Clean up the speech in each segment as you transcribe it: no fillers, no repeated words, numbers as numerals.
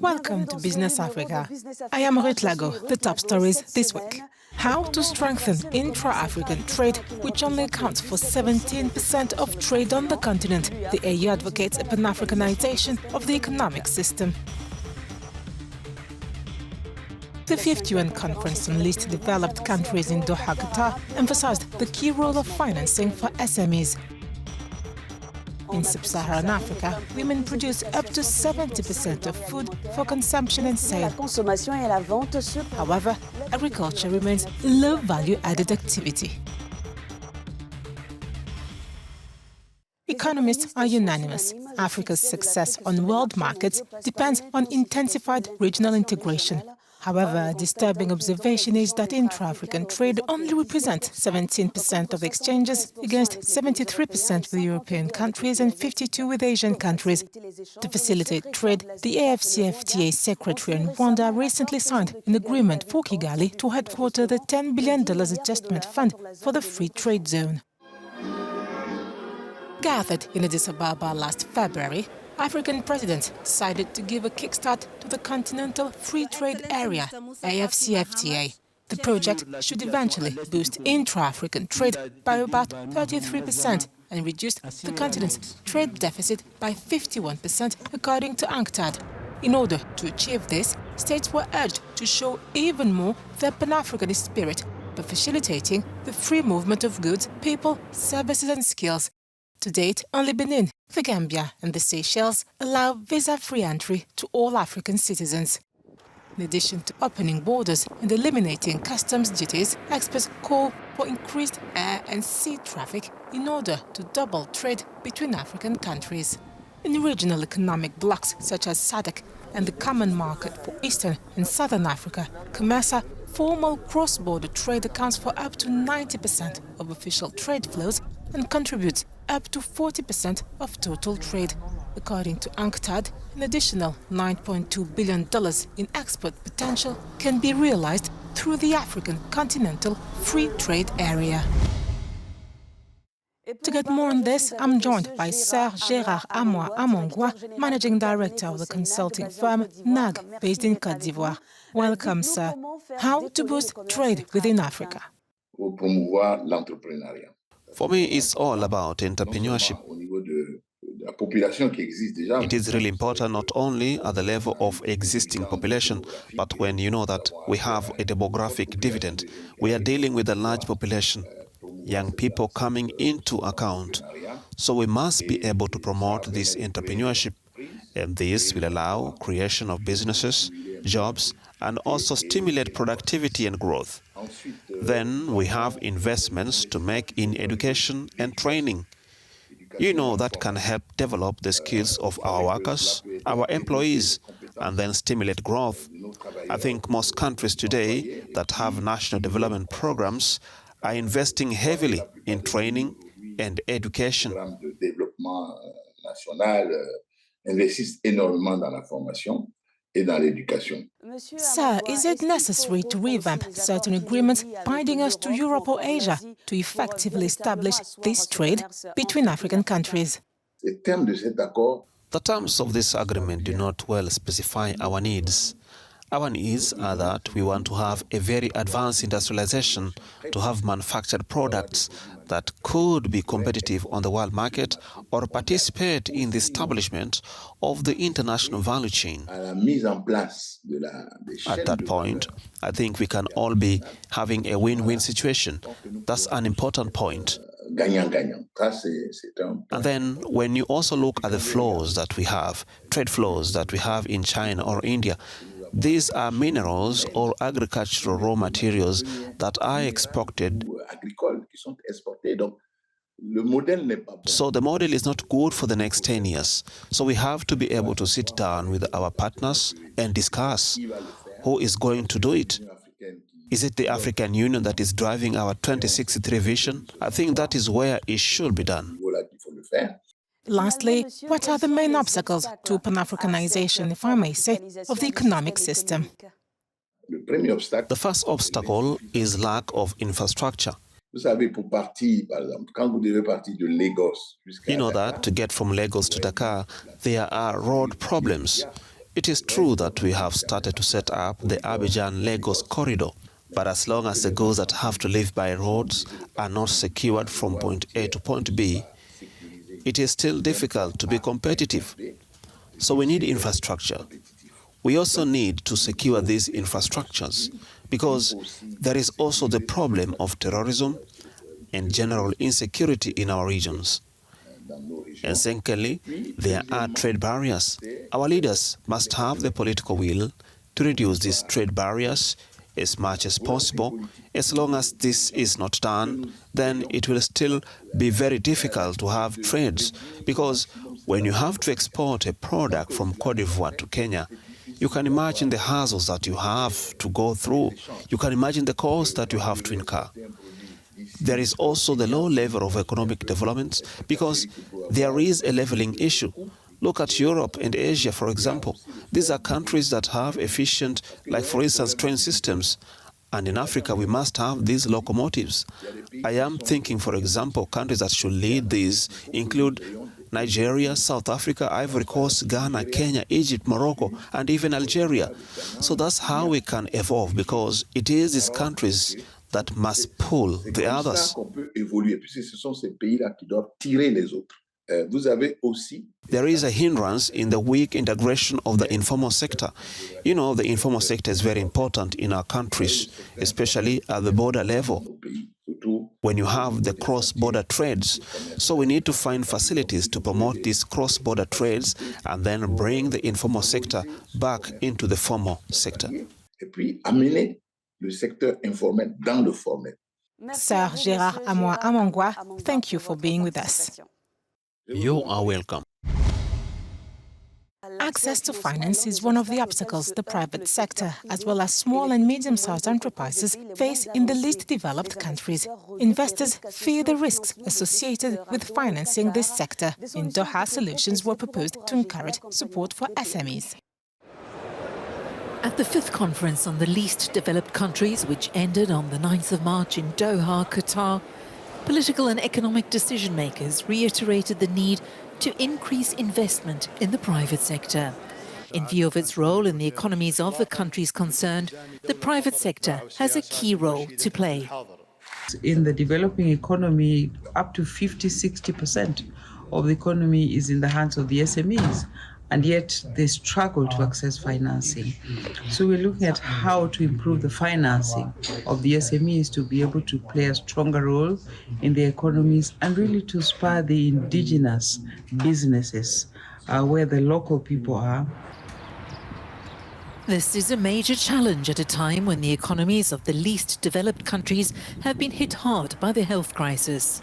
Welcome to Business Africa. I am Ruth Lago. The top stories this week. How to strengthen intra-African trade, which only accounts for 17% of trade on the continent. The AU advocates a Pan-Africanization of the economic system. The 5th UN Conference on Least Developed Countries in Doha, Qatar, emphasized the key role of financing for SMEs. In sub-Saharan Africa, women produce up to 70% of food for consumption and sale. However, agriculture remains a low-value-added activity. Economists are unanimous. Africa's success on world markets depends on intensified regional integration. However, a disturbing observation is that intra-African trade only represents 17% of exchanges against 73% with European countries and 52% with Asian countries. To facilitate trade, the AFCFTA secretary in Rwanda recently signed an agreement for Kigali to headquarter the $10 billion adjustment fund for the free trade zone. Gathered in Addis Ababa last February, African presidents decided to give a kickstart to the Continental Free Trade Area, AFCFTA. The project should eventually boost intra-African trade by about 33% and reduce the continent's trade deficit by 51%, according to UNCTAD. In order to achieve this, states were urged to show even more their Pan-Africanist spirit by facilitating the free movement of goods, people, services and skills. To date, only Benin, the Gambia and the Seychelles allow visa-free entry to all African citizens. In addition to opening borders and eliminating customs duties, experts call for increased air and sea traffic in order to double trade between African countries. In regional economic blocs such as SADC and the Common Market for Eastern and Southern Africa, COMESA, formal cross-border trade accounts for up to 90% of official trade flows and contributes up to 40% of total trade. According to UNCTAD, an additional $9.2 billion in export potential can be realized through the African Continental Free Trade Area. To get more on this, I'm joined by Sir Gérard Amoa Amongwa, Managing Director of the consulting firm NAG, based in Côte d'Ivoire. Welcome, sir. How to boost trade within Africa? For me, it's all about entrepreneurship. It is really important not only at the level of existing population, but when you know that we have a demographic dividend, we are dealing with a large population, young people coming into account. So we must be able to promote this entrepreneurship, and this will allow creation of businesses, jobs, and also stimulate productivity and growth. Then we have investments to make in education and training. You know, that can help develop the skills of our workers, our employees, and then stimulate growth. I think most countries today that have national development programs are investing heavily in training and education. Sir, is it necessary to revamp certain agreements binding us to Europe or Asia to effectively establish this trade between African countries? The terms of this agreement do not well specify our needs. Our needs are that we want to have a very advanced industrialization, to have manufactured products that could be competitive on the world market or participate in the establishment of the international value chain. At that point, I think we can all be having a win-win situation. That's an important point. And then when you also look at the flows that we have, trade flows that we have in China or India, these are minerals or agricultural raw materials that are exported. So the model is not good for the next 10 years. So we have to be able to sit down with our partners and discuss who is going to do it. Is it the African Union that is driving our 2063 vision? I think that is where it should be done. Lastly, what are the main obstacles to Pan-Africanization, if I may say, of the economic system? The first obstacle is lack of infrastructure. You know that to get from Lagos to Dakar, there are road problems. It is true that we have started to set up the Abidjan-Lagos corridor, but as long as the goods that have to live by roads are not secured from point A to point B, it is still difficult to be competitive. So we need infrastructure. We also need to secure these infrastructures because there is also the problem of terrorism and general insecurity in our regions. And secondly, there are trade barriers. Our leaders must have the political will to reduce these trade barriers as much as possible. As long as this is not done, then it will still be very difficult to have trades, because when you have to export a product from Côte d'Ivoire to Kenya, you can imagine the hassles that you have to go through. You can imagine the cost that you have to incur. There is also the low level of economic development because there is a leveling issue. Look at Europe and Asia, for example. These are countries that have efficient, like for instance, train systems. And in Africa, we must have these locomotives. I am thinking, for example, countries that should lead these include Nigeria, South Africa, Ivory Coast, Ghana, Kenya, Egypt, Morocco, and even Algeria. So that's how we can evolve, because it is these countries that must pull the others. There is a hindrance in the weak integration of the informal sector. You know, the informal sector is very important in our countries, especially at the border level, when you have the cross-border trades. So we need to find facilities to promote these cross-border trades and then bring the informal sector back into the formal sector. Sir Gérard Amoa Amangwa, thank you for being with us. You are welcome. Access to finance is one of the obstacles the private sector, as well as small and medium-sized enterprises, face in the least developed countries. Investors fear the risks associated with financing this sector. In Doha, solutions were proposed to encourage support for SMEs. At the 5th conference on the least developed countries, which ended on the 9th of March in Doha, Qatar, political and economic decision-makers reiterated the need to increase investment in the private sector. In view of its role in the economies of the countries concerned, the private sector has a key role to play. In the developing economy, up to 50–60% of the economy is in the hands of the SMEs, and yet they struggle to access financing. So we're looking at how to improve the financing of the SMEs to be able to play a stronger role in the economies and really to spur the indigenous businesses where the local people are. This is a major challenge at a time when the economies of the least developed countries have been hit hard by the health crisis.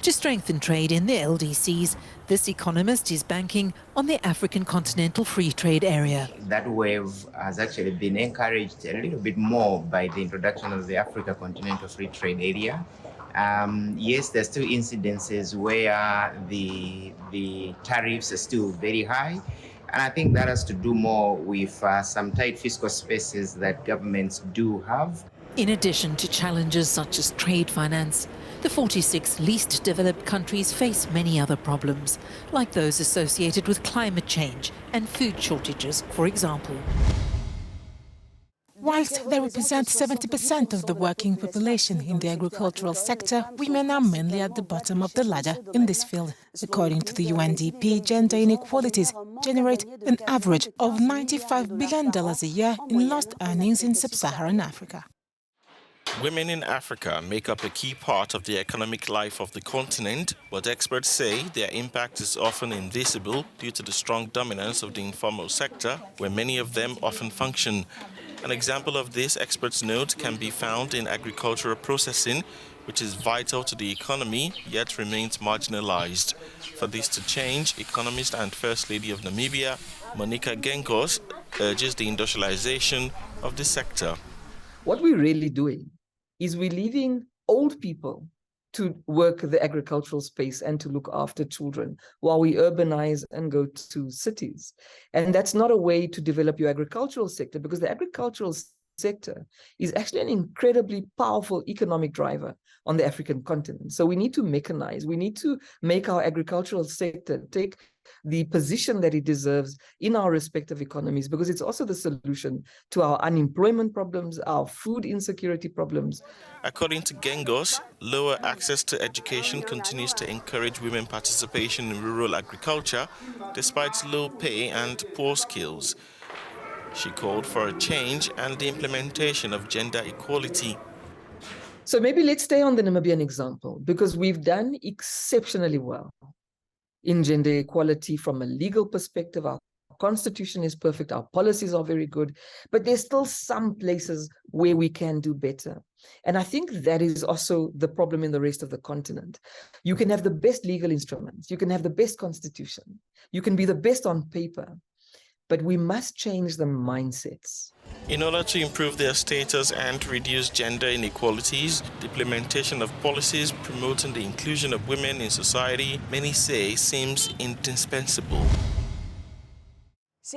To strengthen trade in the LDCs, this economist is banking on the African Continental Free Trade Area. That wave has actually been encouraged a little bit more by the introduction of the Africa Continental Free Trade Area. Yes, there's still incidences where the tariffs are still very high. And I think that has to do more with some tight fiscal spaces that governments do have. In addition to challenges such as trade finance, the 46 least developed countries face many other problems, like those associated with climate change and food shortages, for example. Whilst they represent 70% of the working population in the agricultural sector, women are mainly at the bottom of the ladder in this field. According to the UNDP, gender inequalities generate an average of $95 billion a year in lost earnings in sub-Saharan Africa. Women in Africa make up a key part of the economic life of the continent, but experts say their impact is often invisible due to the strong dominance of the informal sector, where many of them often function. An example of this, experts note, can be found in agricultural processing, which is vital to the economy, yet remains marginalized. For this to change, economist and First Lady of Namibia, Monica Genkos, urges the industrialization of the sector. What we're really doing is we're leaving old people to work the agricultural space and to look after children while we urbanize and go to cities. And that's not a way to develop your agricultural sector, because the agricultural sector is actually an incredibly powerful economic driver on the African continent. So we need to mechanize, we need to make our agricultural sector take the position that it deserves in our respective economies, because it's also the solution to our unemployment problems, our food insecurity problems. According to Gengos, lower access to education continues to encourage women participation in rural agriculture despite low pay and poor skills. She called for a change and the implementation of gender equality. So maybe let's stay on the Namibian example, because we've done exceptionally well in gender equality from a legal perspective. Our constitution is perfect, our policies are very good, but there's still some places where we can do better. And I think that is also the problem in the rest of the continent. You can have the best legal instruments, you can have the best constitution, you can be the best on paper, but we must change the mindsets. In order to improve their status and reduce gender inequalities, the implementation of policies promoting the inclusion of women in society, many say, seems indispensable.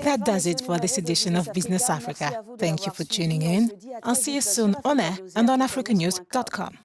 That does it for this edition of Business Africa. Thank you for tuning in. I'll see you soon on air and on Africanews.com.